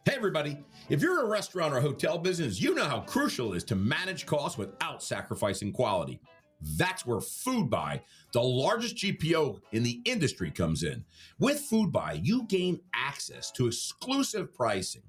Hey everybody, if you're a restaurant or hotel business, you know how crucial it is to manage costs without sacrificing quality. That's where FoodBuy, the largest GPO in the industry, comes in. With FoodBuy, you gain access to exclusive pricing,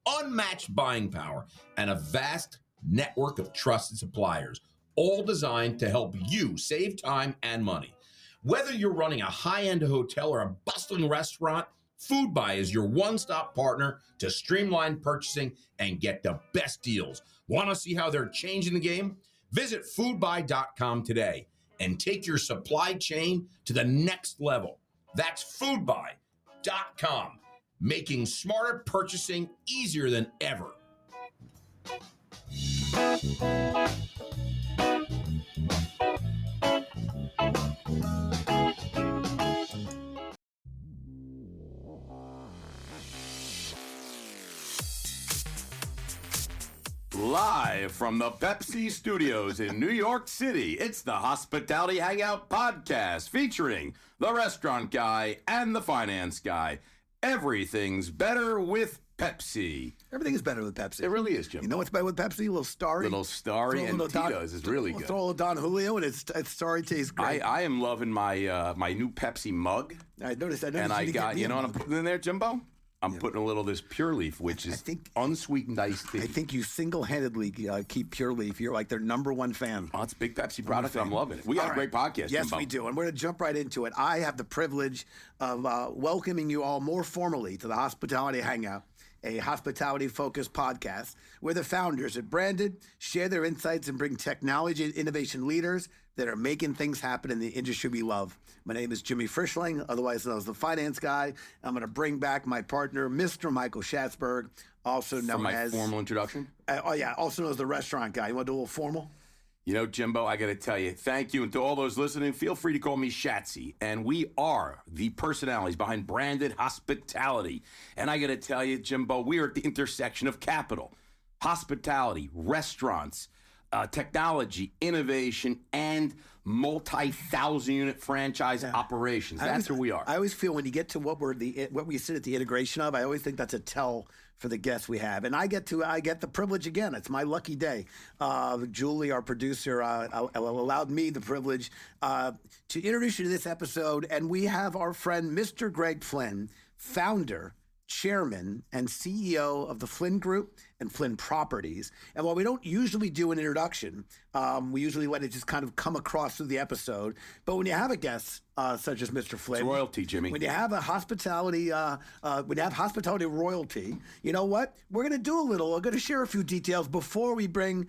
unmatched buying power, and a vast network of trusted suppliers, all designed to help you save time and money. Whether you're running a high-end hotel or a bustling restaurant, FoodBuy is your one-stop partner to streamline purchasing and get the best deals. Want to see how they're changing the game? Visit foodbuy.com today and take your supply chain to the next level. That's foodbuy.com, making smarter purchasing easier than ever. Live from the Pepsi Studios in New York City, it's the Hospitality Hangout Podcast featuring the restaurant guy and the finance guy. Everything's better with Pepsi. Everything is better with Pepsi. It really is, Jim. You know what's better with Pepsi? A little Starry. Little Starry and Tito's is really good. Throw a little Don Julio and it's Starry tastes great. I am loving my my new Pepsi mug. I noticed. And I got, you know what I'm putting in there, Jimbo? I'm putting a little of this Pure Leaf, which is unsweetened iced tea. I think you single-handedly keep Pure Leaf. You're like their number one fan. Oh, it's a big Pepsi product, and I'm loving it. We got a great podcast, Yes, Jimbo. we do, and we're going to jump right into it. I have the privilege of welcoming you all more formally to the Hospitality Hangout, a hospitality-focused podcast where the founders at Branded share their insights and bring technology and innovation leaders that are making things happen in the industry we love. My name is Jimmy Frischling, otherwise known as the finance guy. I'm going to bring back my partner, Mr. Michael Schatzberg, also known as... For my formal introduction? Also known as the restaurant guy. You want to do a little formal? You know, Jimbo, I got to tell you, thank you. And to all those listening, feel free to call me Shatsy. And we are the personalities behind Branded Hospitality. And I got to tell you, Jimbo, we are at the intersection of capital, hospitality, restaurants, technology, innovation, and multi-thousand-unit franchise operations. That's who we are. I always feel when you get to what we sit at the integration of, I always think that's a tell for the guests we have. And I get the privilege again. It's my lucky day. Julie, our producer, allowed me the privilege to introduce you to this episode. And we have our friend, Mr. Greg Flynn, founder, chairman, and CEO of the Flynn Group and Flynn Properties. And while we don't usually do an introduction, we usually let it just kind of come across through the episode. But when you have a guest such as Mr. Flynn, it's royalty, Jimmy. When you have a hospitality, royalty, you know what? We're going to share a few details before we bring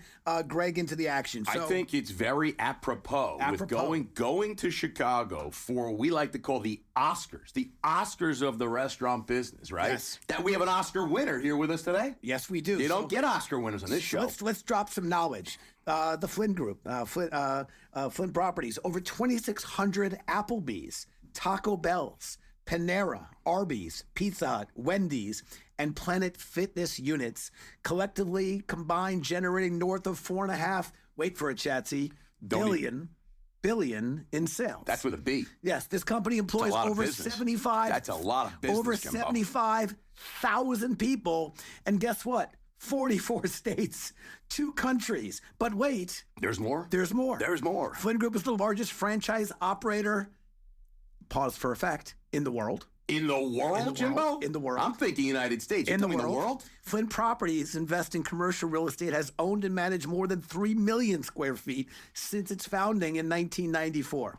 Greg into the action. So, I think it's very apropos with going to Chicago for what we like to call the Oscars of the restaurant business, right? Yes. That we have an Oscar winner here with us today. Yes, we do. You don't get Oscar winners on this show. Let's drop some knowledge. The Flynn Group, Flynn Properties, over 2,600 Applebee's, Taco Bell's, Panera, Arby's, Pizza Hut, Wendy's, and Planet Fitness units, collectively combined generating north of 4.5, wait for it, Chatsy, billion in sales. That's with a B. Yes, this company employs over 75. That's a lot of business. Over 75,000 people, and guess what? 44 states, 2 countries. But wait. There's more? There's more. There's more. Flynn Group is the largest franchise operator, pause for effect, in the world. In the world, Jimbo? In the world. I'm thinking United States. In the world. Flynn Properties invest in commercial real estate, has owned and managed more than 3 million square feet since its founding in 1994.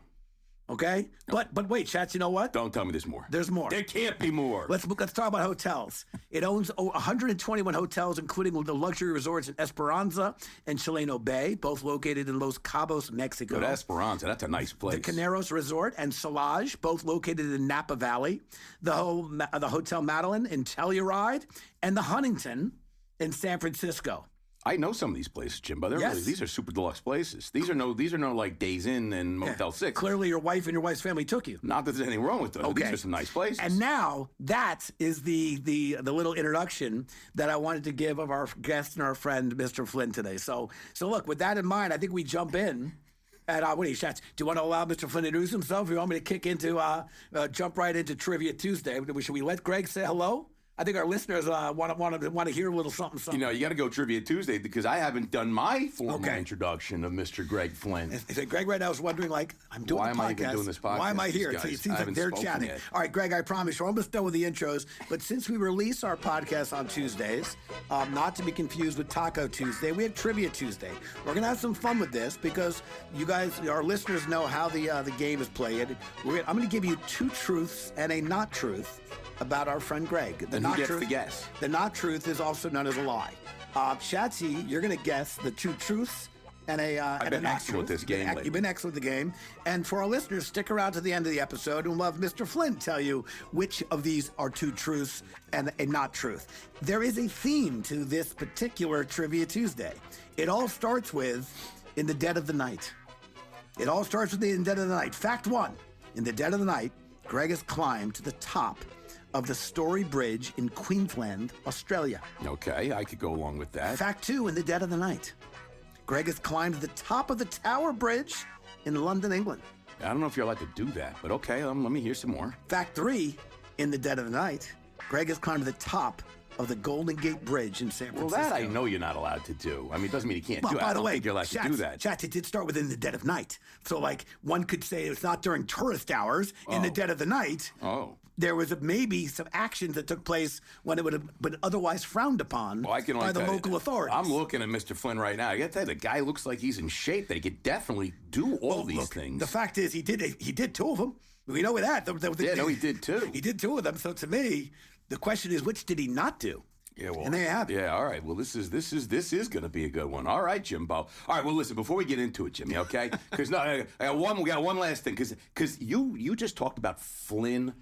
Okay? But wait, Chats, you know what? Don't tell me there's more. There's more. There can't be more. Let's talk about hotels. It owns 121 hotels, including the luxury resorts in Esperanza and Chileno Bay, both located in Los Cabos, Mexico. Go to Esperanza. That's a nice place. The Caneros Resort and Solage, both located in Napa Valley. The Hotel Madeline in Telluride, and the Huntington in San Francisco. I know some of these places, Jimbo. These are super deluxe places. These are no like Days Inn and Motel 6. Clearly, your wife and your wife's family took you. Not that there's anything wrong with those. Okay. These are some nice places. And now that is the little introduction that I wanted to give of our guest and our friend, Mr. Flynn, today. So look, with that in mind, I think we jump in And what do you, Shats? Do you want to allow Mr. Flynn to introduce himself? Or you want me to jump right into Trivia Tuesday? Should we let Greg say hello? I think our listeners want to hear a little something. You know, you got to go Trivia Tuesday because I haven't done my formal introduction of Mr. Greg Flynn. Greg right now is wondering, like, I'm doing Why the am podcast. I even doing this podcast? Why am I here? It seems like they're chatting. Yet. All right, Greg, I promise we're almost done with the intros. But since we release our podcast on Tuesdays, not to be confused with Taco Tuesday, we have Trivia Tuesday. We're going to have some fun with this because you guys, our listeners, know how the game is played. I'm going to give you 2 truths and a not truth about our friend Greg. And who gets to guess? The not truth is also known as a lie. Shatsy, you're going to guess the 2 truths and a I've been excellent with this game. You've been excellent with the game. And for our listeners, stick around to the end of the episode and we'll have Mr. Flynn tell you which of these are 2 truths and a not truth. There is a theme to this particular Trivia Tuesday. It all starts with in the dead of the night. It all starts with in the dead of the night. Fact 1, in the dead of the night, Greg has climbed to the top of the Story Bridge in Queensland, Australia. Okay, I could go along with that. Fact 2, in the dead of the night, Greg has climbed to the top of the Tower Bridge in London, England. I don't know if you're allowed to do that, but okay, let me hear some more. Fact 3, in the dead of the night, Greg has climbed to the top of the Golden Gate Bridge in San Francisco. Well, that I know you're not allowed to do. I mean, it doesn't mean you can't do it. By the way, think you're allowed to do that. Chats, it did start within the dead of night. So, like, one could say it's not during tourist hours in the dead of the night. Oh. There was maybe some actions that took place when it would have been otherwise frowned upon by the local authorities. I'm looking at Mr. Flynn right now. I got to tell you, the guy looks like he's in shape. That he could definitely do all these things. The fact is, he did 2 of them. We know that. He did 2. He did 2 of them. So to me, the question is, which did he not do? Yeah, well, and there you have it. Yeah, all right. Well, this is going to be a good one. All right, Jimbo. All right. Well, listen. Before we get into it, Jimmy, okay? Because we got one last thing. Because you just talked about Flynn.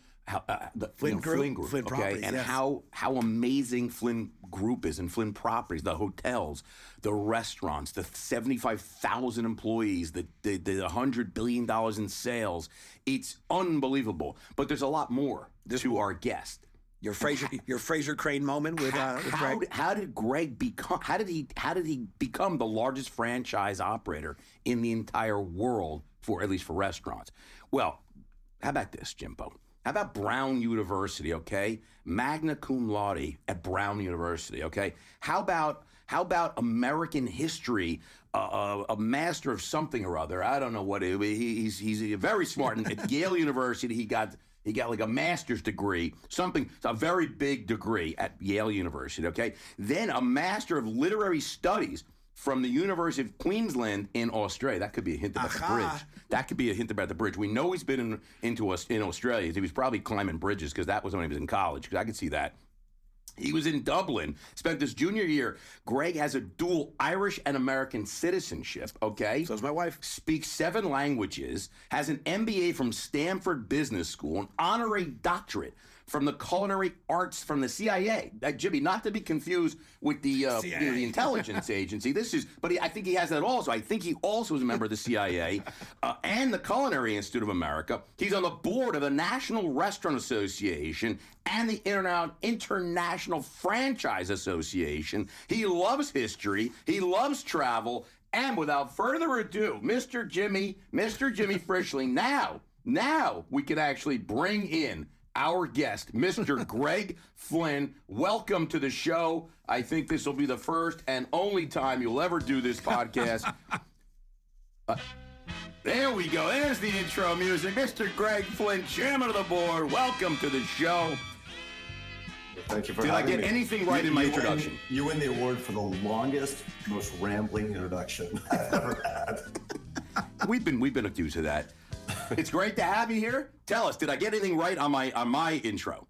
The Flynn Group, Flynn Properties, and yes. how amazing Flynn Group is and Flynn Properties, the hotels, the restaurants, the 75,000 employees, the $100 billion in sales. It's unbelievable. But there's a lot more to our guest. Your Fraser Crane moment with Greg. How did Greg become? How did he become the largest franchise operator in the entire world for at least for restaurants? Well, how about this, Jimbo? How about Brown University, okay? Magna cum laude at Brown University, okay? How about American history, a master of something or other? I don't know what it is. He's very smart. And at Yale University, he got like a master's degree, a very big degree at Yale University, okay? Then a master of literary studies from the University of Queensland in Australia. That could be a hint about the bridge. That could be a hint about the bridge. We know he's been in Australia. He was probably climbing bridges because that was when he was in college, because I could see that. He was in Dublin, spent his junior year. Greg has a dual Irish and American citizenship, okay? So does my wife. Speaks 7 languages, has an MBA from Stanford Business School, an honorary doctorate from the culinary arts from the CIA. Jimmy, not to be confused with the intelligence agency. I think he has that also. I think he also is a member of the CIA and the Culinary Institute of America. He's on the board of the National Restaurant Association and the International Franchise Association. He loves history. He loves travel. And without further ado, Mr. Jimmy Frischling. Now we can actually bring in our guest, Mr. Greg Flynn. Welcome to the show. I think this will be the first and only time you'll ever do this podcast. There we go. There's the intro music. Mr. Greg Flynn, chairman of the board. Welcome to the show. Thank you for having me. Did I get anything right in my introduction? You win the award for the longest, most rambling introduction I've ever had. We've been accused of that. It's great to have you here. Tell us, did I get anything right on my intro?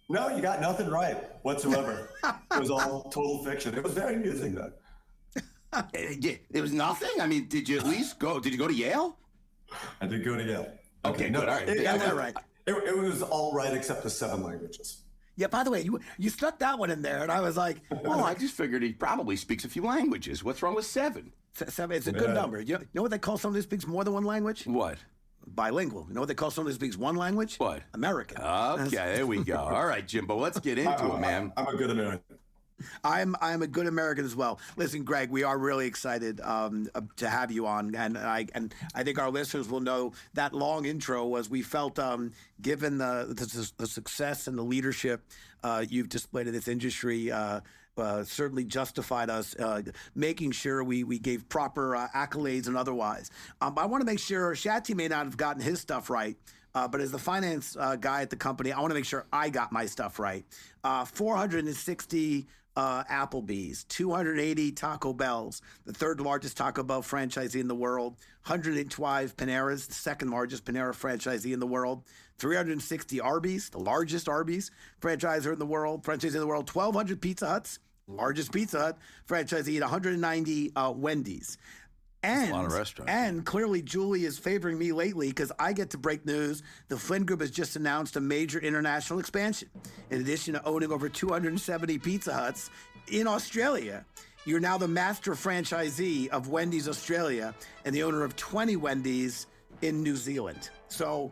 No, you got nothing right whatsoever. It was all total fiction. It was very amusing, though. It was nothing? I mean, did you at least go? Did you go to Yale? I did go to Yale. Okay, good. All right. It was all right except the 7 languages. Yeah, by the way, you stuck that one in there, and I was like, well, I just figured he probably speaks a few languages. What's wrong with 7? 7, it's a good number. You know what they call someone who speaks more than one language? What? Bilingual. You know what they call someone who speaks one language? What? American. Okay, there we go. All right, Jimbo, let's get into it, man. I'm a good American. I'm a good American as well. Listen, Greg, we are really excited to have you on, and I think our listeners will know that long intro was we felt given the success and the leadership you've displayed in this industry. Certainly justified us making sure we gave proper accolades and otherwise. I want to make sure Shatsy may not have gotten his stuff right. But as the finance guy at the company, I want to make sure I got my stuff right. 460 Applebee's, 280 Taco Bells, the third largest Taco Bell franchisee in the world, 112 Paneras, the second largest Panera franchisee in the world, 360 Arby's, the largest Arby's franchisee in the world, 1,200 Pizza Huts, largest Pizza Hut franchisee, and 190 Wendy's. And, a lot of restaurants. And clearly Julie is favoring me lately because I get to break news. The Flynn Group has just announced a major international expansion. In addition to owning over 270 Pizza Huts in Australia, you're now the master franchisee of Wendy's Australia and the owner of 20 Wendy's in New Zealand. So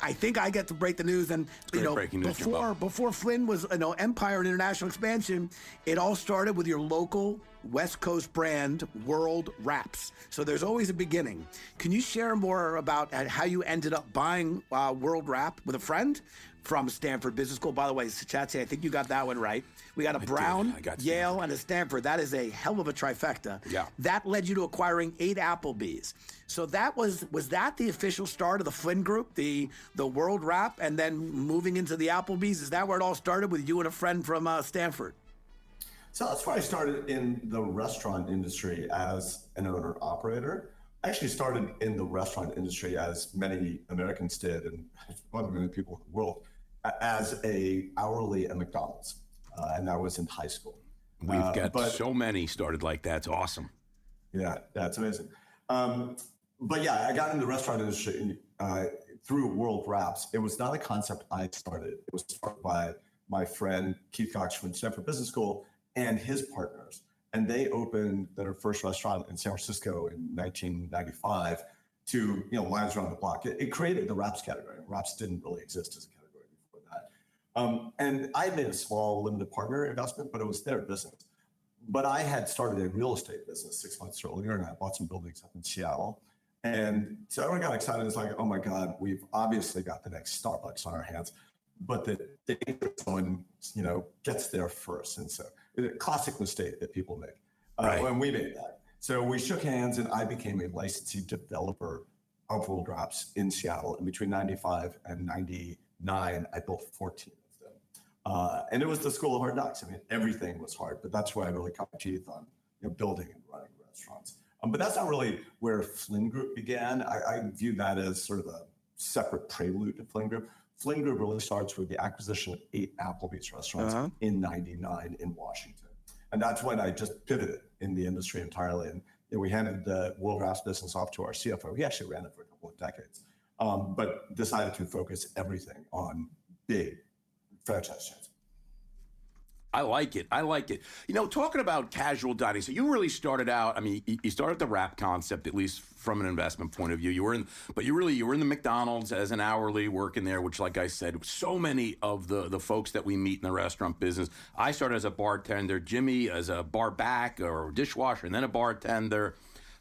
I think I get to break the news. And before Flynn was Empire and international expansion, it all started with your local West Coast brand, World Wraps. So there's always a beginning. Can you share more about how you ended up buying World Wrap with a friend from Stanford Business School? By the way, Shatsy, I think you got that one right. We got a Brown, Yale, and a Stanford. That is a hell of a trifecta. Yeah. That led you to acquiring 8 Applebee's. So that was that the official start of the Flynn Group, the World Wrap, and then moving into the Applebee's? Is that where it all started with you and a friend from Stanford? So that's where I started in the restaurant industry as an owner-operator. I actually started in the restaurant industry, as many Americans did, and one of many people in the world, as a hourly at McDonald's, and that was in high school. We've got so many started like that. It's awesome. Yeah, that's amazing. But yeah, I got into the restaurant industry through World Wraps. It was not a concept I started. It was started by my friend Keith Cox from Stanford Business School and his partners. And they opened their first restaurant in San Francisco in 1995 to, lines around the block. It created the wraps category. Wraps didn't really exist as a category before that. And I made a small limited partner investment, but it was their business. But I had started a real estate business 6 months earlier, and I bought some buildings up in Seattle. And so everyone got excited. It's like, oh my God, we've obviously got the next Starbucks on our hands. But the someone, gets there first. And so it's a classic mistake that people make. Right. When we made that. So we shook hands, and I became a licensee developer of World Wraps in Seattle. And between 95 and 99, I built 14 of them. And it was the school of hard knocks. I mean, everything was hard, but that's where I really cut my teeth on building and running restaurants. But that's not really where Flynn Group began. I view that as sort of a separate prelude to Flynn Group. Flynn Group really starts with the acquisition of 8 Applebee's restaurants in 99 in Washington. And that's when I just pivoted in the industry entirely. And we handed the World Wraps business off to our CFO. He actually ran it for a couple of decades, but decided to focus everything on big franchise chains. I like it. Talking about casual dining. So you really started out, you started the wrap concept, at least from an investment point of view. You were in the McDonald's as an hourly working there, which, like I said, so many of the folks that we meet in the restaurant business. I started as a bartender, Jimmy as a bar back or dishwasher, and then a bartender.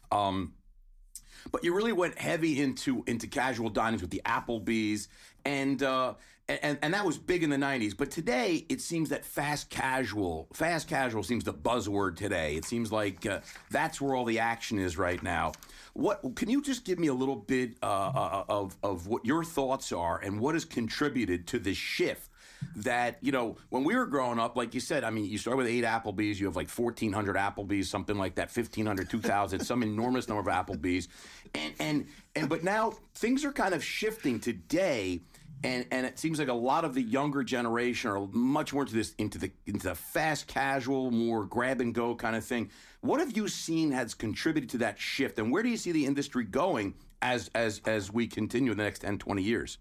But you really went heavy into casual dinings with the Applebee's, and that was big in the 90s. But today, it seems that fast casual seems the buzzword today. It seems like that's where all the action is right now. Can you just give me a little bit of what your thoughts are and what has contributed to this shift? That, when we were growing up, like you said, you start with 8 Applebee's, you have like 1,400 Applebee's, something like that, 1,500, 2,000, some enormous number of Applebee's. But now things are kind of shifting today, and it seems like a lot of the younger generation are much more into the fast casual, more grab and go kind of thing. What have you seen has contributed to that shift, and where do you see the industry going as we continue in the next 10, 20 years?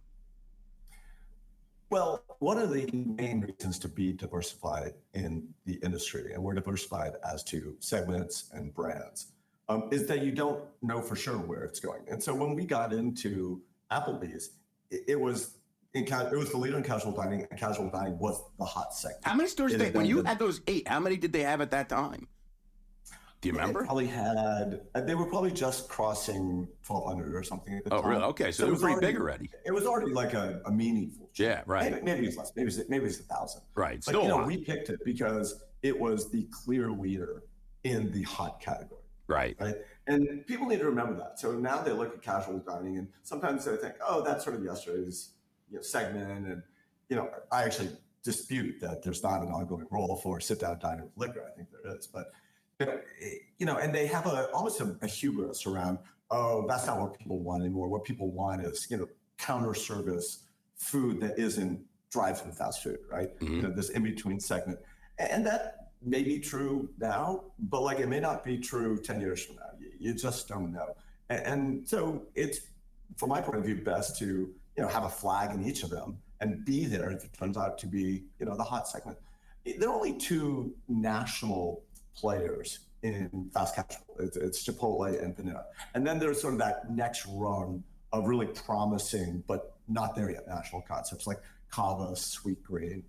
Well, one of the main reasons to be diversified in the industry, and we're diversified as to segments and brands, is that you don't know for sure where it's going. And so when we got into Applebee's, it was it was the leader in casual dining, and casual dining was the hot segment. How many stores when you had those 8, how many did they have at that time? Do you remember? They were probably just crossing 1,200 or something at the time. Oh, really? Okay, so it was pretty big already. It was already like a meaningful chain. Yeah, right. Maybe it's less. Maybe it's 1,000. Right. But, Still we picked it because it was the clear leader in the hot category. Right. And people need to remember that. So now they look at casual dining, and sometimes they think, oh, that's sort of yesterday's segment. And, I actually dispute that there's not an ongoing role for sit-down dining with liquor. I think there is. But, and they have almost a hubris around, oh, that's not what people want anymore. What people want is, counter service food that isn't drive-through fast food, right? Mm-hmm. This in-between segment. And that may be true now, but it may not be true 10 years from now. You just don't know. And so it's, from my point of view, best to, have a flag in each of them and be there if it turns out to be, the hot segment. There are only 2 national players in fast casual. It's Chipotle and Panera. And then there's sort of that next rung of really promising, but not there yet, national concepts like Cava, Sweet Green.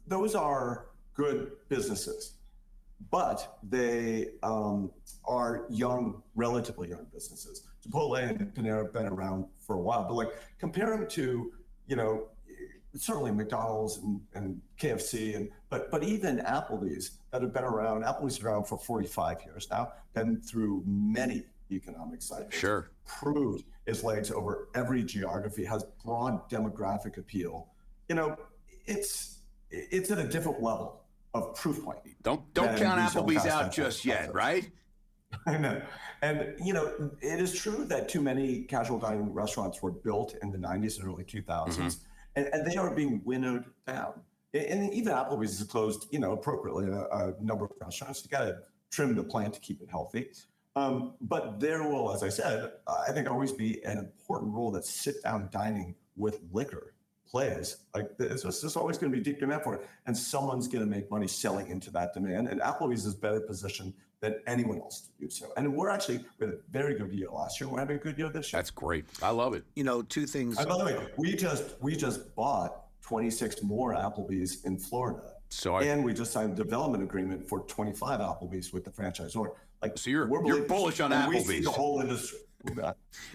Those are good businesses, but they are young, relatively young businesses. Chipotle and Panera have been around for a while, but compare them to, certainly McDonald's and KFC, but even Applebee's that have been around. Applebee's been around for 45 years now, been through many economic cycles. Sure. Proved its legs over every geography, has broad demographic appeal. It's at a different level of proof point. Don't count Applebee's out just yet, right? I know. And, it is true that too many casual dining restaurants were built in the 90s and early 2000s, and they are being winnowed down. And even Applebee's has closed, appropriately a number of restaurants. You got to trim the plant to keep it healthy. But there will, as I said, I think always be an important role that sit-down dining with liquor plays. There's just always going to be deep demand for it, and someone's going to make money selling into that demand. And Applebee's is better positioned than anyone else to do so. And we had a very good year last year. We're having a good year this year. That's great. I love it. 2 things. And by the way, we just bought 26 more Applebee's in Florida. And we just signed a development agreement for 25 Applebee's with the franchisor. So you're bullish on Applebee's. We see the whole industry.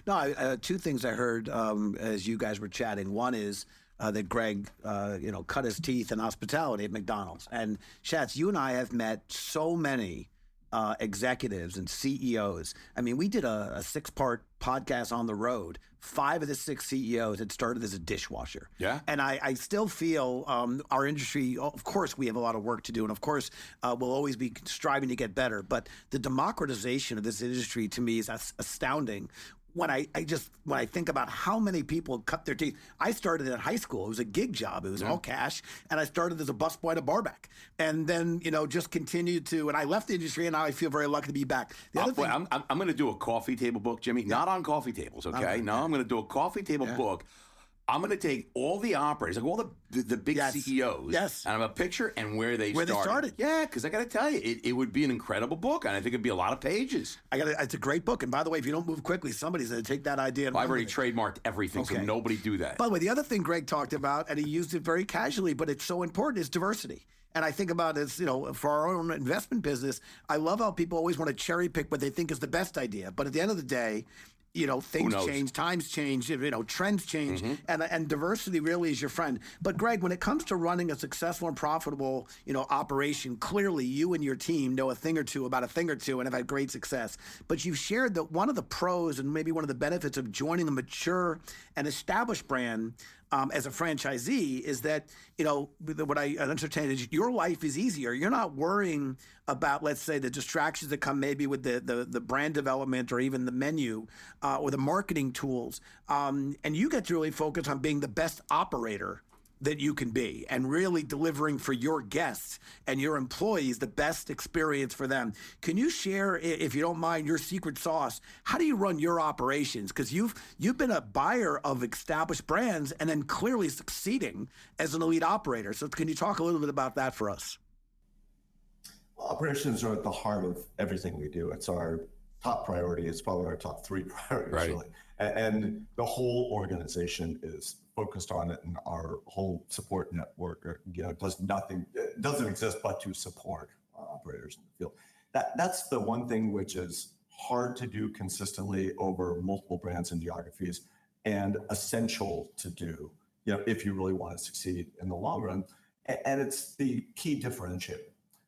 No, 2 things I heard as you guys were chatting. One is that Greg, cut his teeth in hospitality at McDonald's. And Schatz, you and I have met so many executives and CEOs. I mean, we did a 6-part podcast on the road. 5 of the 6 CEOs had started as a dishwasher. Yeah. And I still feel our industry, of course, we have a lot of work to do. And of course, we'll always be striving to get better. But the democratization of this industry, to me, is astounding. When I think about how many people cut their teeth. I started in high school. It was a gig job. It was all cash. And I started as a busboy at a barback. And then, just continued to, and I left the industry, and now I feel very lucky to be back. The other thing, I'm going to do a coffee table book, Jimmy. Not on coffee tables, okay? No, I'm going to do a coffee table book. I'm going to take all the operators, all the big CEOs, and I'm going to picture and where they started. Yeah, because I got to tell you, it would be an incredible book, and I think it'd be a lot of pages. It's a great book, and by the way, if you don't move quickly, somebody's going to take that idea. And I've already trademarked everything, so nobody do that. By the way, the other thing Greg talked about, and he used it very casually, but it's so important, is diversity. And I think about it as, for our own investment business, I love how people always want to cherry pick what they think is the best idea. But at the end of the day, things change, times change, trends change, and diversity really is your friend. But Greg, when it comes to running a successful and profitable, operation, clearly you and your team know a thing or two and have had great success. But you've shared that one of the pros and maybe one of the benefits of joining a mature and established brand as a franchisee is that, what I entertain is your life is easier. You're not worrying about, let's say, the distractions that come maybe with the brand development or even the menu or the marketing tools. And you get to really focus on being the best operator that you can be and really delivering for your guests and your employees the best experience for them. Can you share, if you don't mind, your secret sauce? How do you run your operations? Because you've been a buyer of established brands and then clearly succeeding as an elite operator. So can you talk a little bit about that for us? Well, operations are at the heart of everything we do. It's our top priority. It's probably our top 3 priorities, really. And the whole organization is focused on it, and our whole support network, doesn't exist but to support operators in the field. That's the one thing which is hard to do consistently over multiple brands and geographies, and essential to do, if you really want to succeed in the long run. And it's the key differentiator.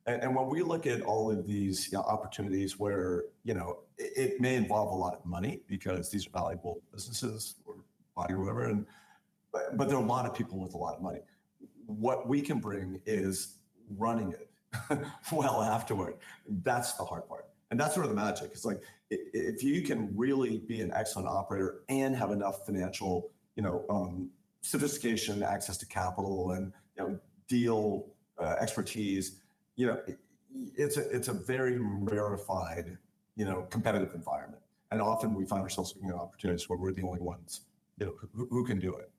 And when we look at all of these opportunities where, it may involve a lot of money because these are valuable businesses or body or whatever, but there are a lot of people with a lot of money. What we can bring is running it well afterward. That's the hard part. And that's sort of the magic. It's like, if you can really be an excellent operator and have enough financial, sophistication, access to capital, and deal expertise, it's a very rarefied, competitive environment. And often we find ourselves in opportunities where we're the only ones, who can do it.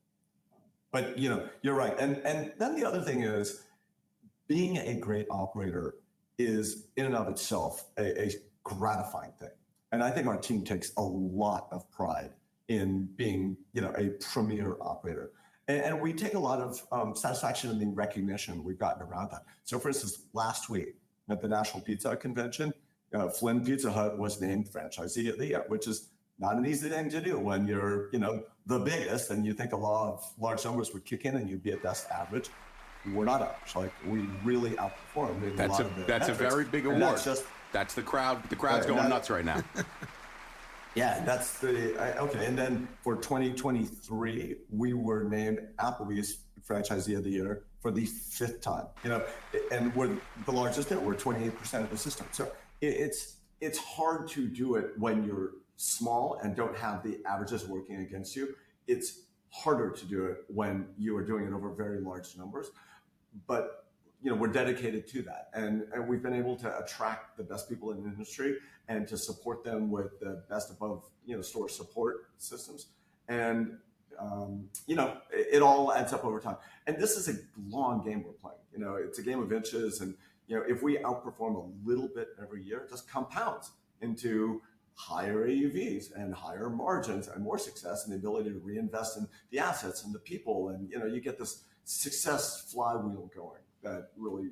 But you're right. And then the other thing is, being a great operator is in and of itself a gratifying thing. And I think our team takes a lot of pride in being, a premier operator. And we take a lot of satisfaction in the recognition we've gotten around that. So for instance, last week at the National Pizza Convention, Flynn Pizza Hut was named Franchisee of the Year, which is not an easy thing to do when you're, the biggest, and you think a lot of large numbers would kick in and you'd be at best average. We're not average. Like, we really outperformed in a lot of the That's metrics. a very big award. That's the crowd. The crowd's going nuts right now. Yeah, that's okay. And then for 2023, we were named Applebee's Franchisee of the Year for the 5th time. And we're the largest there. We're 28% of the system. So it's hard to do it when you're small and don't have the averages working against you. It's harder to do it when you are doing it over very large numbers. But we're dedicated to that, and we've been able to attract the best people in the industry and to support them with the best above store support systems. And it all adds up over time. And this is a long game we're playing. It's a game of inches, and if we outperform a little bit every year, it just compounds into higher AUVs and higher margins and more success, and the ability to reinvest in the assets and the people, and you get this success flywheel going that really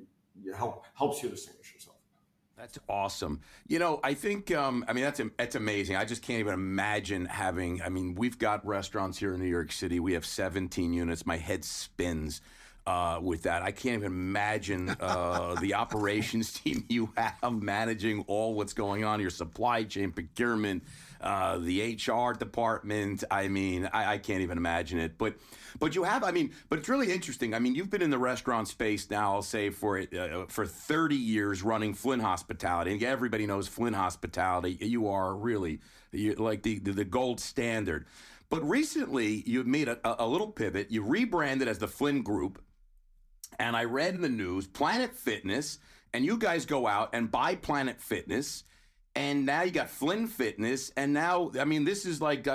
helps you distinguish yourself. That's awesome. I think, that's amazing. I just can't even imagine having, we've got restaurants here in New York City. We have 17 units. My head spins with that. I can't even imagine the operations team you have managing all what's going on, your supply chain, procurement, the HR department. I can't even imagine it. But you have, but it's really interesting. You've been in the restaurant space now, I'll say, for 30 years running Flynn Hospitality. And everybody knows Flynn Hospitality. You are really like the gold standard. But recently, you've made a little pivot. You rebranded as the Flynn Group. And I read in the news, Planet Fitness, and you guys go out and buy Planet Fitness. And now you got Flynn Fitness, and now, this is like,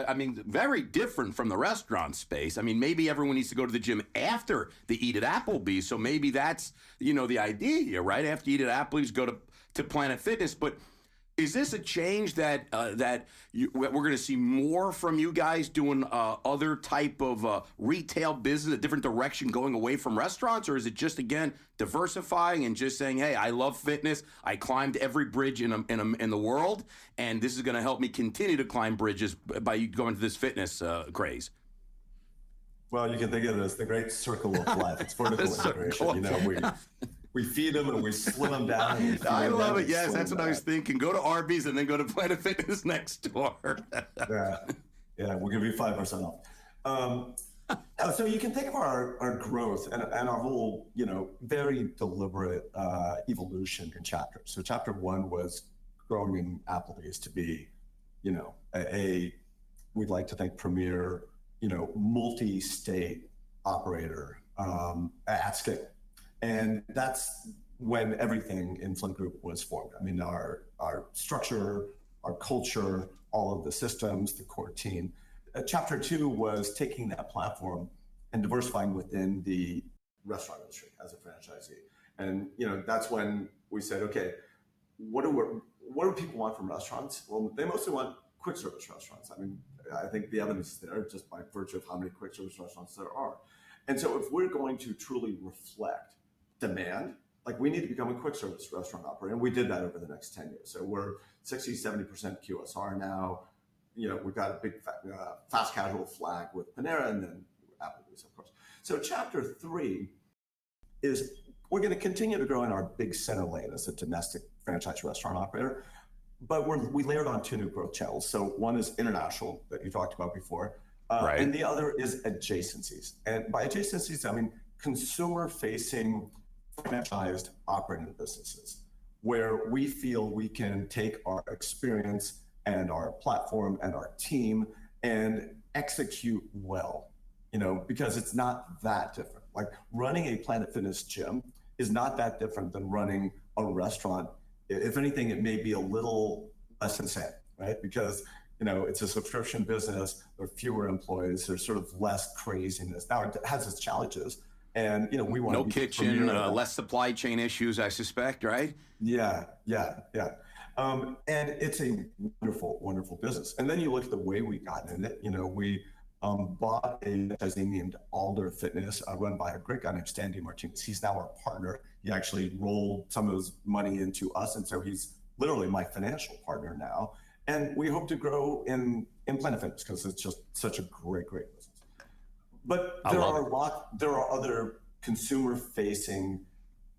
very different from the restaurant space. Maybe everyone needs to go to the gym after they eat at Applebee's, so maybe that's, the idea here, right? After you eat at Applebee's, go to Planet Fitness. But is this a change that we're going to see more from you guys doing other type of retail business, a different direction, going away from restaurants? Or is it just, again, diversifying and just saying, hey, I love fitness. I climbed every bridge in the world, and this is going to help me continue to climb bridges by going to this fitness craze? Well, you can think of it as the great circle of life. It's vertical integration. We feed them and we slim them down. I love it. Yes, that's what I was thinking. Go to Arby's and then go to Planet Fitness next door. Yeah, we'll give you 5% off. So you can think of our growth and our whole, very deliberate evolution in chapters. So chapter 1 was growing Applebee's to be, we'd like to think, premier, multi-state operator at scale. And that's when everything in Flynn Group was formed. Our structure, our culture, all of the systems, the core team. Chapter 2 was taking that platform and diversifying within the restaurant industry as a franchisee. And that's when we said, okay, what do people want from restaurants? Well, they mostly want quick service restaurants. I think the evidence is there just by virtue of how many quick service restaurants there are. And so if we're going to truly reflect demand, like we need to become a quick service restaurant operator. And we did that over the next 10 years. So we're 60, 70% QSR now. We've got a big fast casual flag with Panera and then Applebee's, of course. So chapter 3 is we're going to continue to grow in our big center lane as a domestic franchise restaurant operator. But we layered on 2 new growth channels. So one is international that you talked about before. Right. And the other is adjacencies. And by adjacencies, I mean consumer-facing franchised operating businesses where we feel we can take our experience and our platform and our team and execute well, because it's not that different. Like running a Planet Fitness gym is not that different than running a restaurant. If anything, it may be a little less insane, right? Because it's a subscription business. There are fewer employees. There's sort of less craziness. Now it has its challenges, and we want no kitchen, less supply chain issues, I suspect, right? Yeah. And it's a wonderful, wonderful business. And then you look at the way we got in it. We bought a franchisee named Alder Fitness, run by a great guy named Stanley Martinez. He's now our partner. He actually rolled some of his money into us, and so he's literally my financial partner now. And we hope to grow in Planet Fitness because it's just such a great business. But there are other consumer-facing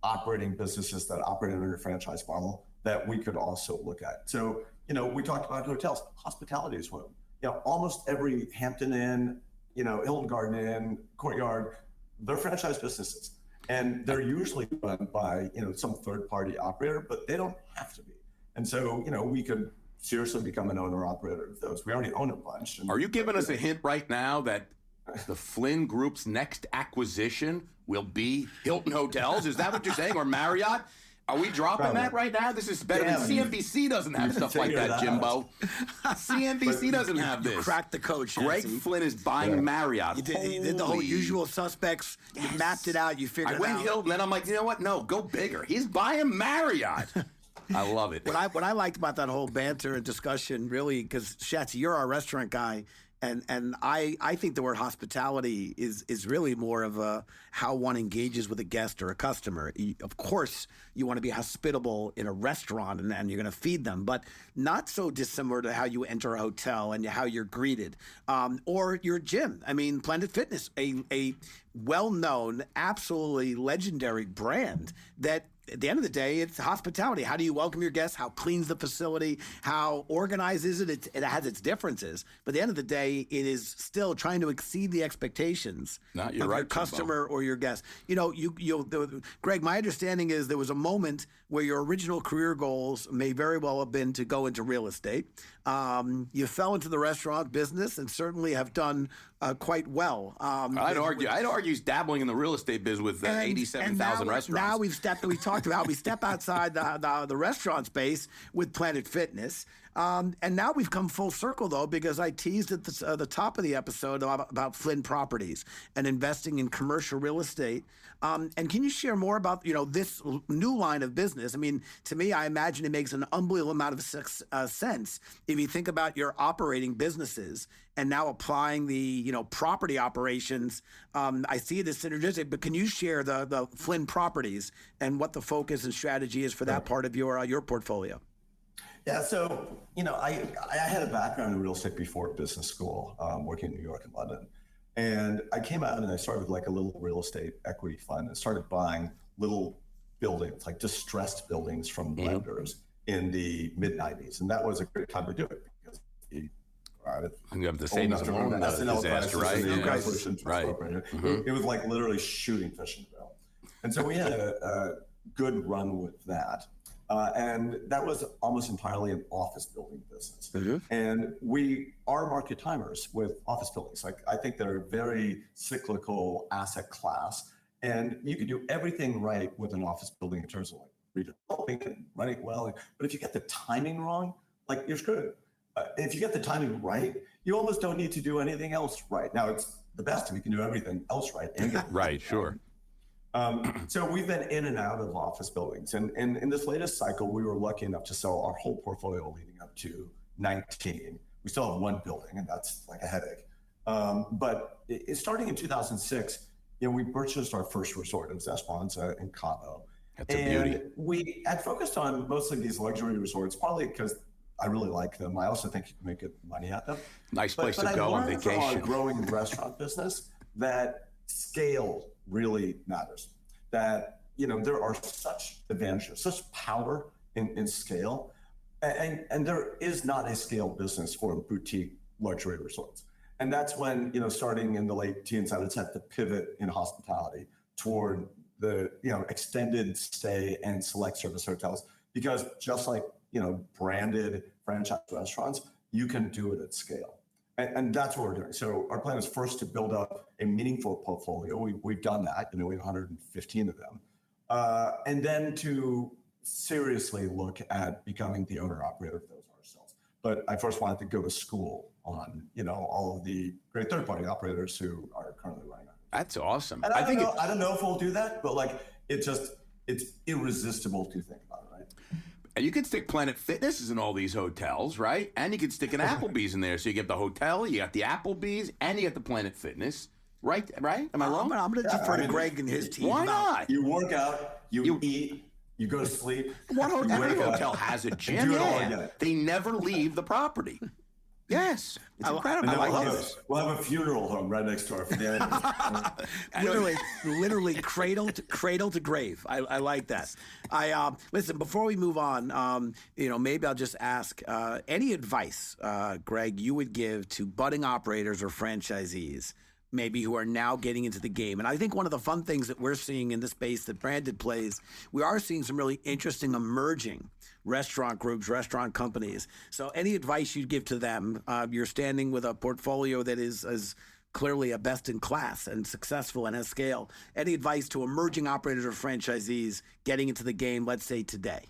operating businesses that operate under a franchise model that we could also look at. So, we talked about hotels. Hospitality is one of them. Almost every Hampton Inn, Hilton Garden Inn, Courtyard, they're franchise businesses. And they're usually run by, some third-party operator, but they don't have to be. And so, we could seriously become an owner-operator of those. We already own a bunch. Are you giving us a hint right now that the Flynn Group's next acquisition will be Hilton Hotels? Is that what you're saying? Or Marriott? Are we dropping that right now? This is better than CNBC doesn't have stuff like that, Jimbo. CNBC doesn't have this. You cracked the code, Greg Flynn is buying Marriott. You did the whole usual suspects. Yes. You mapped it out. You figured it out. I went Hilton, then I'm like, you know what? No, go bigger. He's buying Marriott. I love it. What I liked about that whole banter and discussion, really, because Shatsy, you're our restaurant guy. And I think the word hospitality is really more of how one engages with a guest or a customer. Of course, you want to be hospitable in a restaurant and you're going to feed them, but not so dissimilar to how you enter a hotel and how you're greeted. Or your gym. I mean, Planet Fitness, a well-known, absolutely legendary brand that at the end of the day, it's hospitality. How do you welcome your guests? How clean's the facility? How organized is it? It has its differences. But at the end of the day, it is still trying to exceed the expectations of your customer or your guest. Greg, my understanding is there was a moment where your original career goals may very well have been to go into real estate. You fell into the restaurant business and certainly have done quite well. I'd argue he's dabbling in the real estate biz with 87,000 restaurants. Now we step outside the restaurant space with Planet Fitness. And now we've come full circle, though, because I teased at the top of the episode about Flynn Properties and investing in commercial real estate. And can you share more about this new line of business? I mean, to me, I imagine it makes an unbelievable amount of sense if you think about your operating businesses and now applying the property operations. I see it as synergistic, but can you share the Flynn Properties and what the focus and strategy is for that part of your portfolio? Yeah, so, I had a background in real estate before business school, working in New York and London. And I came out and I started like a little real estate equity fund and started buying little buildings, like distressed buildings from lenders in the mid-90s. And that was a great time to do it because you have the same as a loan disaster, right? It was like literally shooting fish in the barrel. And so we had a good run with that. And that was almost entirely an office building business. And we are market timers with office buildings. Like I think they're a very cyclical asset class. And you can do everything right with an office building in terms of like redeveloping and running it well. But if you get the timing wrong, like you're screwed. If you get the timing right, you almost don't need to do anything else right. Now it's the best if you can do everything else right. And get right, sure. So we've been in and out of office buildings. And in this latest cycle, we were lucky enough to sell our whole portfolio leading up to 19 We still have one building, and that's like a headache. But starting in 2006, we purchased our first resort. It was Esperanza in Cabo. That's a beauty. And we had focused on mostly these luxury resorts, partly because I really like them. I also think you can make good money at them. Nice place to go on vacation. From our growing restaurant business that scale really matters. That, there are such advantages, such power in scale. And there is not a scale business for boutique luxury resorts. And that's when, starting in the late teens, I would set the pivot in hospitality toward the, extended stay and select service hotels, because just like, branded franchise restaurants, you can do it at scale. And that's what we're doing. So our plan is first to build up a meaningful portfolio. We've done that, we have 115 of them. And then to seriously look at becoming the owner operator of those ourselves. But I first wanted to go to school on, all of the great third-party operators who are currently running it. That's awesome. And I don't know if we'll do that, but it's irresistible to think about it, right? And you can stick Planet Fitnesses in all these hotels, right? And you can stick an Applebee's in there. So you get the hotel, you got the Applebee's, and you get the Planet Fitness. Right? Am I wrong? I'm going to defer to Greg and his team. Why not? You work out, you eat, you go to sleep. Every hotel has a gym. They never leave the property. Yes, it's incredible. We'll have a funeral home right next door for the end. literally cradle to grave. I like that. Listen, before we move on, maybe I'll just ask any advice, Greg, you would give to budding operators or franchisees, maybe who are now getting into the game. And I think one of the fun things that we're seeing in the space that Branded plays, we are seeing some really interesting emerging restaurant groups, restaurant companies. So any advice you'd give to them? You're standing with a portfolio that is clearly a best in class and successful and has scale. Any advice to emerging operators or franchisees getting into the game, let's say today?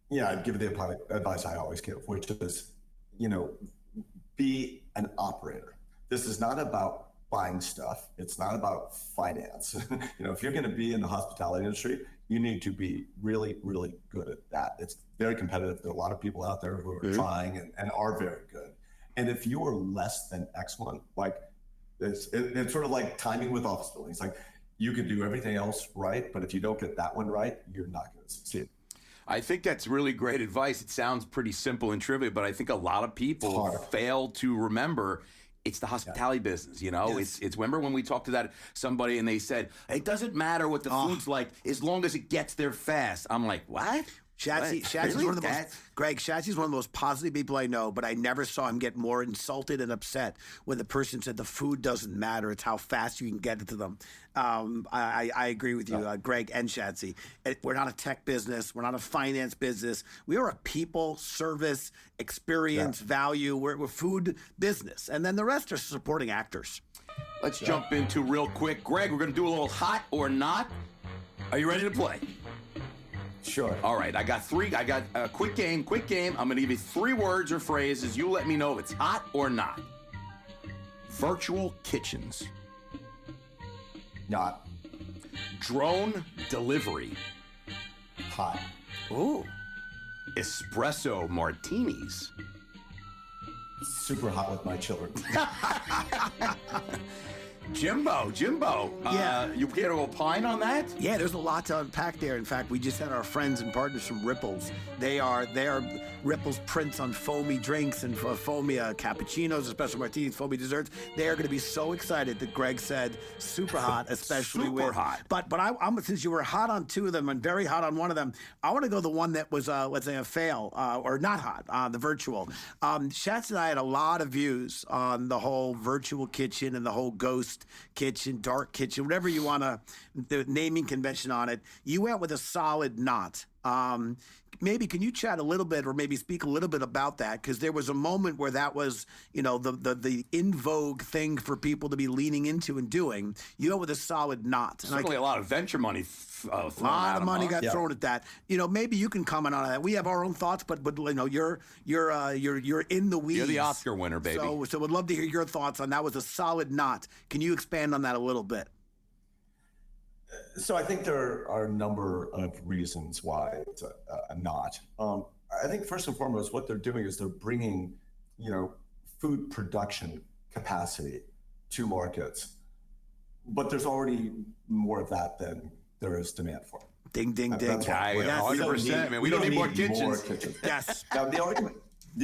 Yeah, I'd give the advice I always give, which is, be an operator. This is not about buying stuff. It's not about finance. If you're going to be in the hospitality industry, you need to be really, really good at that. It's very competitive. There are a lot of people out there who are trying and are very good. And if you are less than excellent, it's sort of like timing with office buildings. Like, you can do everything else right, but if you don't get that one right, you're not going to succeed. I think that's really great advice. It sounds pretty simple and trivial, but I think a lot of people fail to remember it's the hospitality business, Yes. It's remember when we talked to somebody and they said, it doesn't matter what the food's like as long as it gets there fast. I'm like, what? Shatsy's one of the most, Greg, Shatsy's one of the most positive people I know, but I never saw him get more insulted and upset when the person said the food doesn't matter. It's how fast you can get it to them. I agree with you, Greg and Shatsy. We're not a tech business. We're not a finance business. We are a people, service, experience, value. We're food business. And then the rest are supporting actors. Let's jump into real quick. Greg, we're going to do a little hot or not. Are you ready to play? Sure. All right, I got a quick game. I'm going to give you 3 words or phrases. You let me know if it's hot or not. Virtual kitchens. Not. Drone delivery. Hot. Ooh. Espresso martinis. Super hot with my children. Jimbo. You care to opine on that? Yeah, there's a lot to unpack there. In fact, we just had our friends and partners from Ripples. They are Ripples prints on foamy drinks and foamy cappuccinos, espresso martinis, foamy desserts. They are going to be so excited that Greg said super hot, especially super hot. But I'm since you were hot on 2 of them and very hot on one of them, I want to go the one that was let's say a fail or not hot, the virtual. Shats and I had a lot of views on the whole virtual kitchen and the whole ghost kitchen, dark kitchen, whatever you want to, the naming convention on it. You went with a solid not. Maybe can you chat a little bit or maybe speak a little bit about that? Because there was a moment where that was, the in vogue thing for people to be leaning into and doing. You went with a solid not. Certainly a lot of venture money a lot of money got thrown at that. Maybe you can comment on that. We have our own thoughts, but you're in the weeds. You're the Oscar winner, baby. So would love to hear your thoughts on that. Was a solid not. Can you expand on that a little bit? So I think there are a number of reasons why it's a not. I think first and foremost, what they're doing is they're bringing food production capacity to markets, but there's already more of that than there is demand for. Ding, ding, ding. That's why. 100%, man. We don't need more kitchens. Yes. Now, the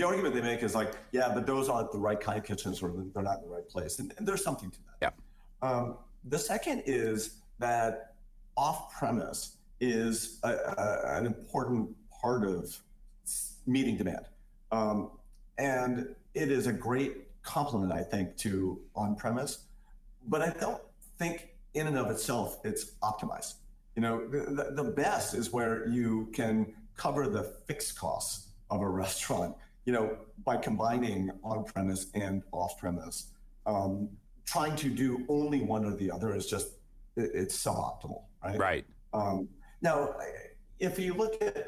argument they make is like, yeah, but those aren't the right kind of kitchens, or they're not in the right place. And there's something to that. Yeah. The second is that off-premise is an important part of meeting demand. And it is a great complement, I think, to on-premise. But I don't think in and of itself it's optimized. The best is where you can cover the fixed costs of a restaurant, by combining on-premise and off-premise. Trying to do only one or the other is just, it's suboptimal, right? Right. Now, if you look at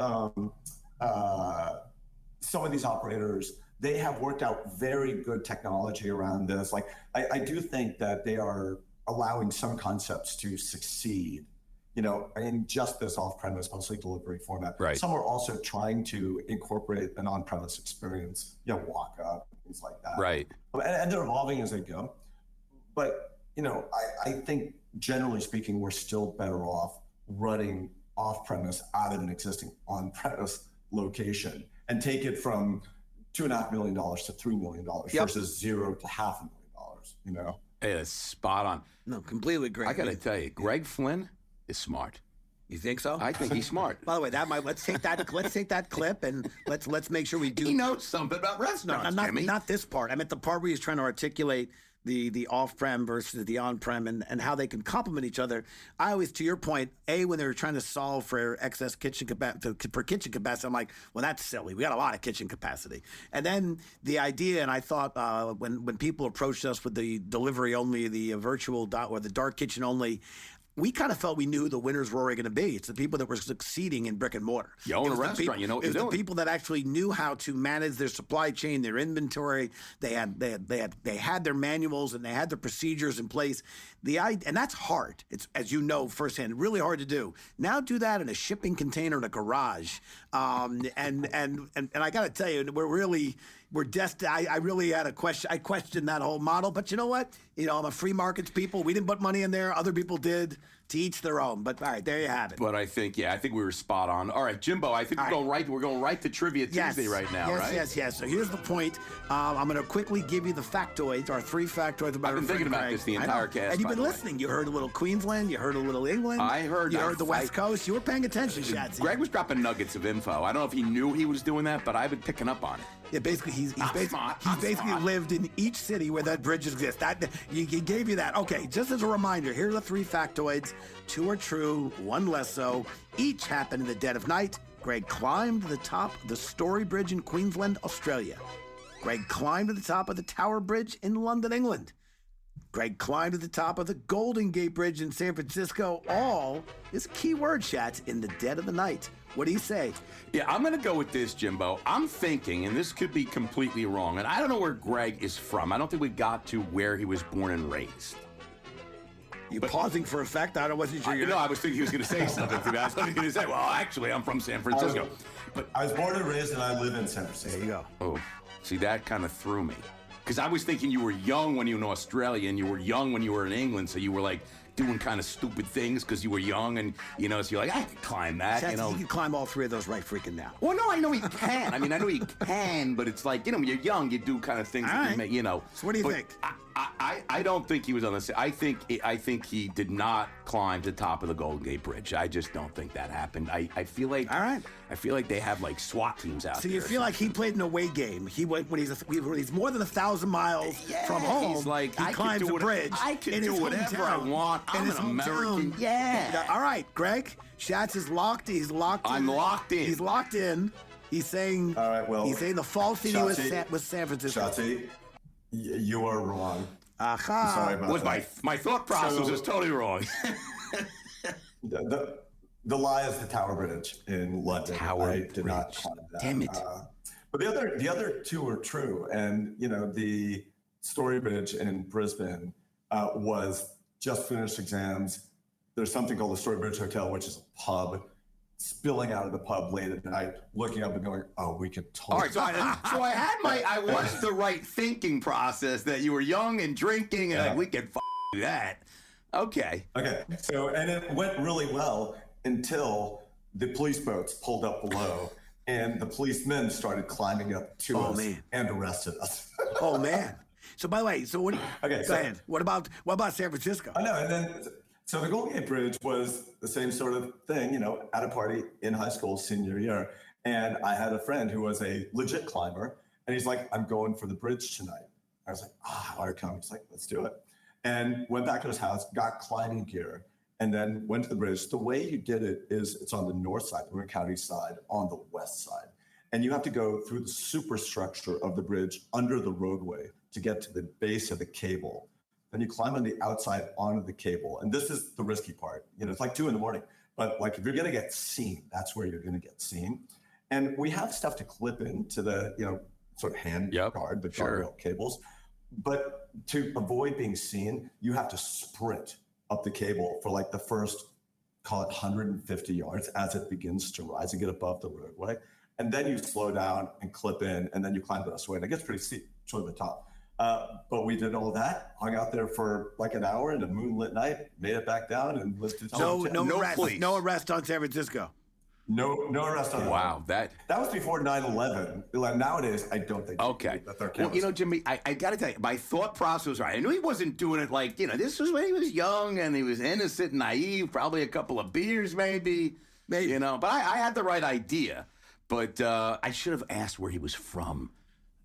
some of these operators, they have worked out very good technology around this. Like, I do think that they are allowing some concepts to succeed, in just this off-premise, mostly delivery format. Right. Some are also trying to incorporate an on-premise experience, walk up, things like that. Right. And they're evolving as they go. But, I think generally speaking, we're still better off running off-premise out of an existing on-premise location and take it from $2.5 million to $3 million versus $0 to $500,000, Hey, that's spot on. No, completely agree. I got to tell you, Greg Flynn is smart. You think so? I think he's smart. By the way, let's take that clip and let's make sure we do. He knows something about restaurants, Jimmy. Not this part. I meant the part where he's trying to articulate the off-prem versus the on-prem and how they can complement each other. I always, to your point, when they were trying to solve for excess kitchen capacity, I'm like, well, that's silly. We got a lot of kitchen capacity. And then the idea, and I thought when people approached us with the delivery only, the virtual or the dark kitchen only, we kind of felt we knew the winners were already going to be. It's the people that were succeeding in brick and mortar. You own a restaurant, you know what you're doing. It was the people that actually knew how to manage their supply chain, their inventory. They had their manuals and they had their procedures in place. And that's hard. It's, as you know firsthand, really hard to do. Now do that in a shipping container in a garage. And I got to tell you, we're destined. I really had a question. I questioned that whole model, but you know what? I'm a free markets people. We didn't put money in there. Other people did. To each their own. But all right, there you have it. But I think we were spot on. All right, Jimbo, I think we're going right to Trivia Tuesday right now, right? Yes. So here's the point. I'm going to quickly give you the factoids, our 3 factoids about. I've been thinking about this the entire cast. And you've been listening. You heard a little Queensland. You heard a little England. I heard. You heard the West Coast. You were paying attention, Shatsy. Greg was dropping nuggets of info. I don't know if he knew he was doing that, but I've been picking up on it. Yeah, basically, he's basically lived in each city where that bridge exists. He gave you that. Okay, just as a reminder, here are the 3 factoids. 2 are true, 1 less so. Each happened in the dead of night. Greg climbed to the top of the Story Bridge in Queensland, Australia. Greg climbed to the top of the Tower Bridge in London, England. Greg climbed to the top of the Golden Gate Bridge in San Francisco. All is keyword, Shats, in the dead of the night. What do you say? Yeah, I'm going to go with this, Jimbo. I'm thinking, and this could be completely wrong, and I don't know where Greg is from. I don't think we got to where he was born and raised. You pausing for effect? I wasn't sure. I was thinking he was going to say something to me. I was going to say, well, actually, I'm from San Francisco. But I was born and raised, and I live in San Francisco. There you go. Oh, see, that kind of threw me. Because I was thinking you were young when you were in Australia, and you were young when you were in England, so you were like doing kind of stupid things because you were young, and so you're like, I can climb that. He can climb all 3 of those right freaking now. Well, no, I know he can. I mean, I know he can, but it's like, when you're young, you do kind of things that you make, So what do you think? I don't think he was on the. I think he did not climb to the top of the Golden Gate Bridge. I just don't think that happened. I feel like. All right. I feel like they have like SWAT teams out there. So you feel like he played an away game. He went when he's more than 1,000 miles from home. He's like, he climbs a bridge. I can do whatever I want. I'm an American. Yeah. All right, Greg. Shats is locked. He's locked. I'm locked in. He's locked in. He's saying. All right. Well. He's saying the false city was San Francisco. Shatsy, you are wrong. Aha. Sorry about that. My thought process is totally wrong. The lie is the Tower Bridge in London. I did not climb that. Damn it. But the other 2 are true. And, the Story Bridge in Brisbane was just finished exams. There's something called the Story Bridge Hotel, which is a pub. spilling out of the pub late at night, looking up and going, "Oh, we could totally." All right, I watched the right thinking process that you were young and drinking, and like, we could do that. Okay. Okay. So, and it went really well until the police boats pulled up below, and the policemen started climbing up to us and arrested us. Oh man. So by the way, so what? Okay. Go ahead. What about San Francisco? I know, and then. So the Golden Gate Bridge was the same sort of thing, at a party in high school senior year. And I had a friend who was a legit climber, and he's like, "I'm going for the bridge tonight." I was like, "I want to come." He's like, "Let's do it." And went back to his house, got climbing gear, and then went to the bridge. The way you did it is it's on the north side, the Marin County side, on the west side. And you have to go through the superstructure of the bridge under the roadway to get to the base of the cable. Then you climb on the outside onto the cable. And this is the risky part. It's like 2 a.m. But like if you're going to get seen, that's where you're going to get seen. And we have stuff to clip into the, sort of hand guard, the guardrail cables. But to avoid being seen, you have to sprint up the cable for like the first, call it 150 yards as it begins to rise and get above the roadway. And then you slow down and clip in, and then you climb the rest of the way. And it gets pretty steep, toward the top. But we did all that, hung out there for like an hour in a moonlit night, made it back down, and lived to No arrest on San Francisco. No arrest on. Wow, that was before 9/11. Like nowadays, I don't think. Okay. Well, Jimmy, I got to tell you, my thought process was right. I knew he wasn't doing it like this was when he was young and he was innocent and naive, probably a couple of beers, maybe. But I had the right idea. But I should have asked where he was from.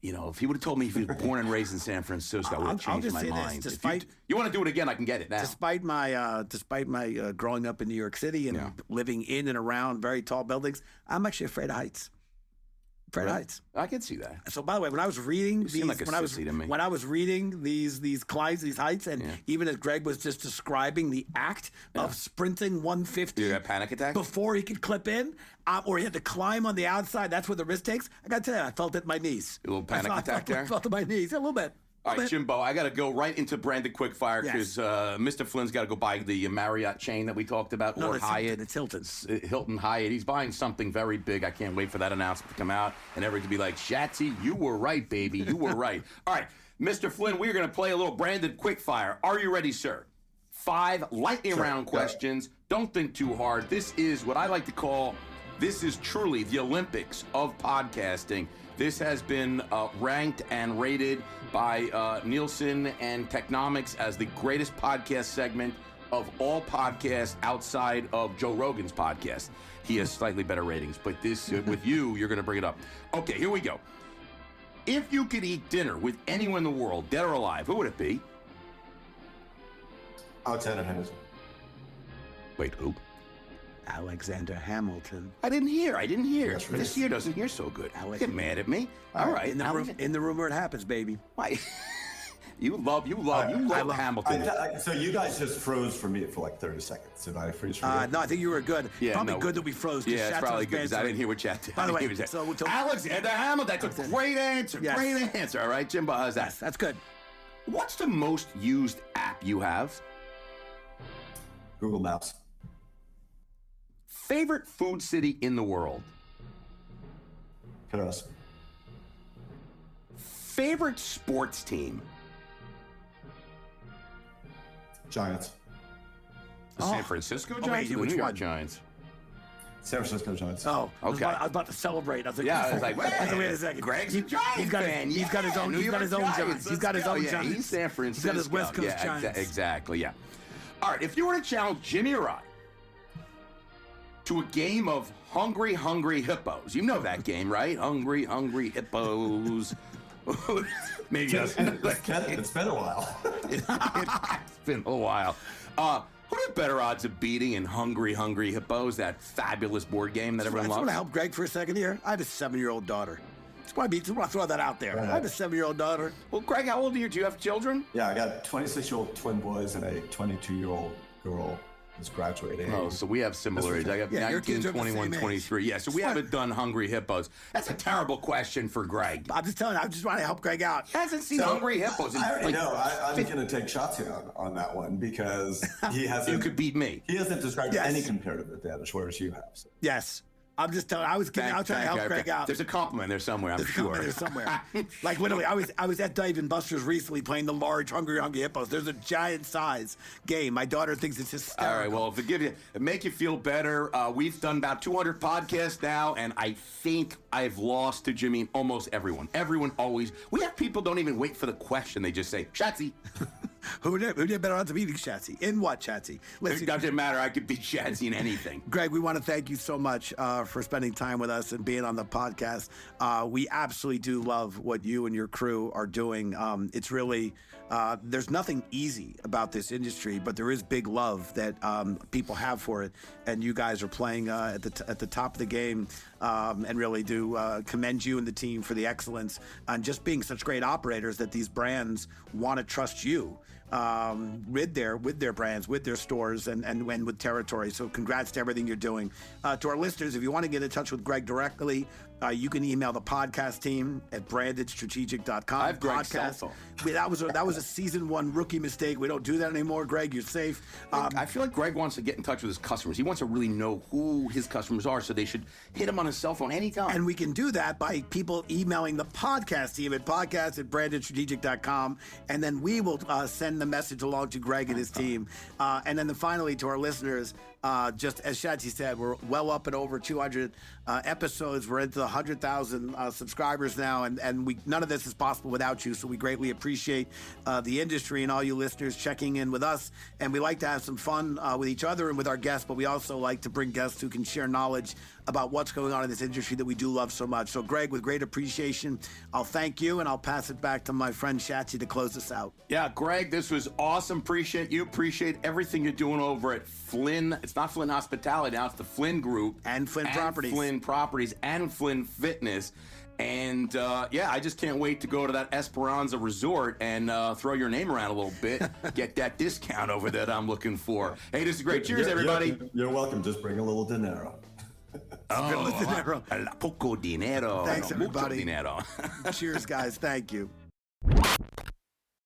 If he would have told me if he was born and raised in San Francisco, I would have changed my mind. Despite, you want to do it again, I can get it now. Despite my growing up in New York City and living in and around very tall buildings, I'm actually afraid of heights. Heights. I can see that. So, by the way, when I was reading when I was reading these climbs, these heights, and even as Greg was just describing the act of sprinting 150, you had a panic attack before he could clip in, or he had to climb on the outside. That's where the risk takes. I got to tell you, I felt it in my knees. A little panic attack there. I felt it in my knees a little bit. All right, Jimbo, I got to go right into branded quickfire because Mr. Flynn's got to go buy the Marriott chain that we talked about, or Hyatt. It's Hilton. Hilton Hyatt. He's buying something very big. I can't wait for that announcement to come out and everyone to be like, "Shatsy, you were right, baby. You were right." All right, Mr. Flynn, we're going to play a little branded quickfire. Are you ready, sir? 5 lightning round questions. Don't think too hard. This is what I like to call, this is truly the Olympics of podcasting. This has been ranked and rated by Nielsen and Technomics as the greatest podcast segment of all podcasts outside of Joe Rogan's podcast. He has slightly better ratings, but this, with you're going to bring it up. Okay, here we go. If you could eat dinner with anyone in the world, dead or alive, who would it be? Alexander Hamilton. Wait, who? Alexander Hamilton. I didn't hear. Yes, This year doesn't hear so good. Get mad at me. All right. In the room where it happens, baby. Why? You love Hamilton. So you guys just froze for me for like 30 seconds. Did I freeze for you? No, I think you were good. Probably good that we froze. Yeah, it's probably good because I didn't hear what chat. By the way, Alexander Hamilton. That's a great answer. Yes. Great answer. All right, Jimbo, how's that? Yes, that's good. What's the most used app you have? Google Maps. Favorite food city in the world? Paris. Favorite sports team? Giants. The San Francisco Giants or the New York Giants? San Francisco Giants. Oh, okay. I was about to celebrate. I was like, I was like, wait a second. Greg's a Giants fan. He's got his own Giants. He's got his own Giants. He's San Francisco. He's got his West Coast Giants. Exactly, yeah. All right, if you were to challenge Jimmy or I to a game of Hungry Hippos. You know that game, right? Hungry Hippos. Maybe it's been a while. It's been a while. Who have better odds of beating in Hungry Hippos, that fabulous board game that everyone loves? I just want to help Greg for a second here. I have a 7-year-old daughter. Just want to throw that out there. Right. I have a 7-year-old daughter. Well, Greg, how old are you? Do you have children? Yeah, I got 26-year-old twin boys and a 22-year-old girl. is graduating. Oh, so we have similarities. I got Yeah, your 19, kids are the 21, same age. 23. Yeah, so we haven't done Hungry Hippos. That's a terrible question for Greg. I'm just telling you, I just want to help Greg out. He hasn't seen Hungry Hippos. In, I already like, know. I'm going to take Shotzi on that one because he hasn't. You could beat me. He hasn't described Yes. any comparative advantage, whereas you have. So. Yes. I'm just telling. I was kidding. I was trying to help Greg out. There's a compliment there somewhere, I'm sure. There's somewhere. Like literally, I was at Dave and Buster's recently playing the large Hungry Hippos. There's a giant size game. My daughter thinks it's hysterical. All right, well, if it make you feel better, we've done about 200 podcasts now, and I think I've lost to Jimmy almost everyone. Everyone always. We have people don't even wait for the question. They just say, Shatsy. Who did better odds of beating Shatsy? In what, Shatsy? It doesn't matter. I could beat Shatsy in anything. Greg, we want to thank you so much for spending time with us and being on the podcast. We absolutely do love what you and your crew are doing. It's really, there's nothing easy about this industry, but there is big love that people have for it. And you guys are playing at the top of the game and really do commend you and the team for the excellence and just being such great operators that these brands want to trust you with their brands, with their stores, and with territory. So congrats to everything you're doing. To our listeners, if you want to get in touch with Greg directly, you can email the podcast team at brandedstrategic.com. I have Greg's cell phone. That was a season 1 rookie mistake. We don't do that anymore. Greg, you're safe. I feel like Greg wants to get in touch with his customers. He wants to really know who his customers are, so they should hit him on his cell phone anytime. And we can do that by people emailing the podcast team at podcast@brandedstrategic.com, and then we will send the message along to Greg and his team. And then finally, to our listeners, just as Shatsy said, we're well up and over 200 episodes. We're into the 100,000 subscribers now, and none of this is possible without you. So we greatly appreciate the industry and all you listeners checking in with us. And we like to have some fun with each other and with our guests, but we also like to bring guests who can share knowledge about what's going on in this industry that we do love so much. So Greg, with great appreciation, I'll thank you, and I'll pass it back to my friend Shatsy to close us out. Yeah, Greg, this was awesome. Appreciate you. Appreciate everything you're doing over at Flynn. It's not Flynn Hospitality now. It's the Flynn Group. And Flynn Properties. Flynn Properties and Flynn Fitness. And, I just can't wait to go to that Esperanza Resort and throw your name around a little bit. Get that discount over that I'm looking for. Hey, this is great. Cheers, everybody. You're welcome. Just bring a little dinero. Oh, poco dinero. Thanks, Mucho everybody. dinero. Cheers, guys. Thank you.